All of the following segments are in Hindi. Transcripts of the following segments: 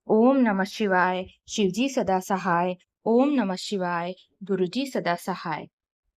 ओम नमः शिवाय। शिवजी सदा सहाय। ओम नमः शिवाय। गुरुजी सदा सहाय।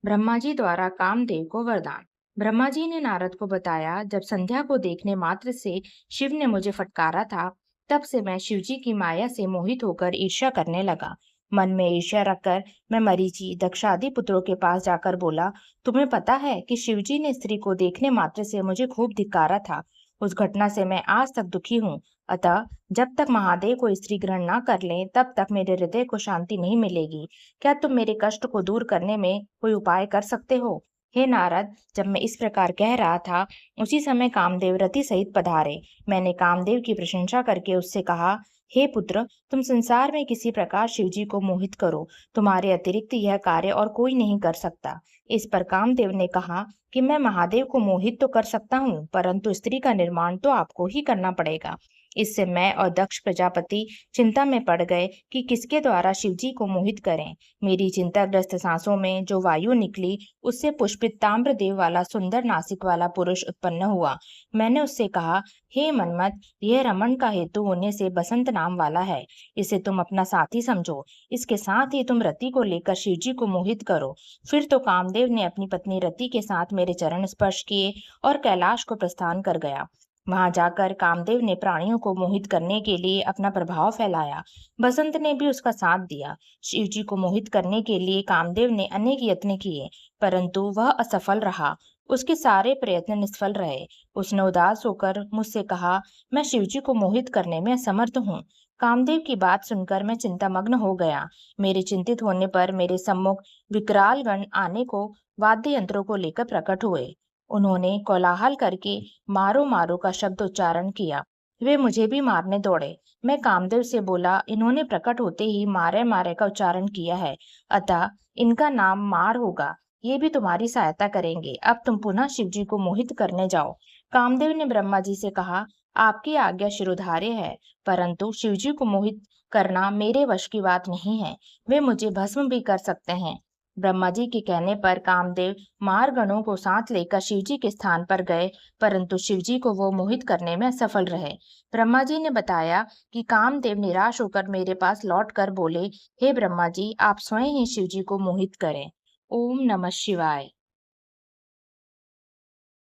ब्रह्मा जी द्वारा कामदेव को वरदान। ब्रह्मा जी ने नारद को बताया, जब संध्या को देखने मात्र से शिव ने मुझे फटकारा था, तब से मैं शिवजी की माया से मोहित होकर ईर्ष्या करने लगा। मन में ईर्ष्या रखकर मैं मरीचि, दक्ष आदि पुत्रों के पास जाकर बोला, तुम्हें पता है कि शिवजी ने स्त्री को देखने मात्र से मुझे खूब धिक्कारा था। उस घटना से मैं आज तक दुखी हूँ। अतः जब तक महादेव को स्त्री ग्रहण न कर लें, तब तक मेरे हृदय को शांति नहीं मिलेगी। क्या तुम मेरे कष्ट को दूर करने में कोई उपाय कर सकते हो? हे नारद, जब मैं इस प्रकार कह रहा था, उसी समय कामदेव रति सहित पधारे। मैंने कामदेव की प्रशंसा करके उससे कहा, हे पुत्र, तुम संसार में किसी प्रकार शिवजी को मोहित करो। तुम्हारे अतिरिक्त यह कार्य और कोई नहीं कर सकता। इस पर कामदेव ने कहा कि मैं महादेव को मोहित तो कर सकता हूँ, परंतु स्त्री का निर्माण तो आपको ही करना पड़ेगा। इससे मैं और दक्ष प्रजापति चिंता में पड़ गए कि किसके द्वारा शिवजी को मोहित करें। मेरी चिंताग्रस्त सांसों में जो वायु निकली, उससे पुष्पित ताम्रदेव वाला सुंदर नासिक वाला पुरुष उत्पन्न हुआ। मैंने उससे कहा, हे मनमत, यह रमन का हेतु होने से बसंत नाम वाला है। इसे तुम अपना साथी समझो। इसके साथ ही तुम रति को लेकर शिवजी को मोहित करो। फिर तो कामदेव ने अपनी पत्नी रति के साथ मेरे चरण स्पर्श किए और कैलाश को प्रस्थान कर गया। वहां जाकर कामदेव ने प्राणियों को मोहित करने के लिए अपना प्रभाव फैलाया। बसंत ने भी उसका साथ दिया। शिवजी को मोहित करने के लिए कामदेव ने अनेक यत्न किए, परंतु वह असफल रहा। उसके सारे प्रयत्न निष्फल रहे। उसने उदास होकर मुझसे कहा, मैं शिवजी को मोहित करने में असमर्थ हूँ। कामदेव की बात सुनकर मैं चिंतामग्न हो गया। मेरे चिंतित होने पर मेरे सम्मुख विकराल गण आने को वाद्य यंत्रों को लेकर प्रकट हुए। उन्होंने कोलाहल करके मारो मारो का शब्द उच्चारण किया। वे मुझे भी मारने दौड़े। मैं कामदेव से बोला, इन्होंने प्रकट होते ही मारे मारे का उच्चारण किया है, अतः इनका नाम मार होगा। ये भी तुम्हारी सहायता करेंगे। अब तुम पुनः शिवजी को मोहित करने जाओ। कामदेव ने ब्रह्मा जी से कहा, आपकी आज्ञा शिरोधार्य है, परंतु शिवजी को मोहित करना मेरे वश की बात नहीं है। वे मुझे भस्म भी कर सकते हैं। ब्रह्मा जी के कहने पर कामदेव मारगणों को साथ लेकर शिवजी के स्थान पर गए, परंतु शिवजी को वो मोहित करने में असफल रहे। ब्रह्मा जी ने बताया कि कामदेव निराश होकर मेरे पास लौट कर बोले, हे ब्रह्मा जी, आप स्वयं ही शिवजी को मोहित करें। ओम नमः शिवाय।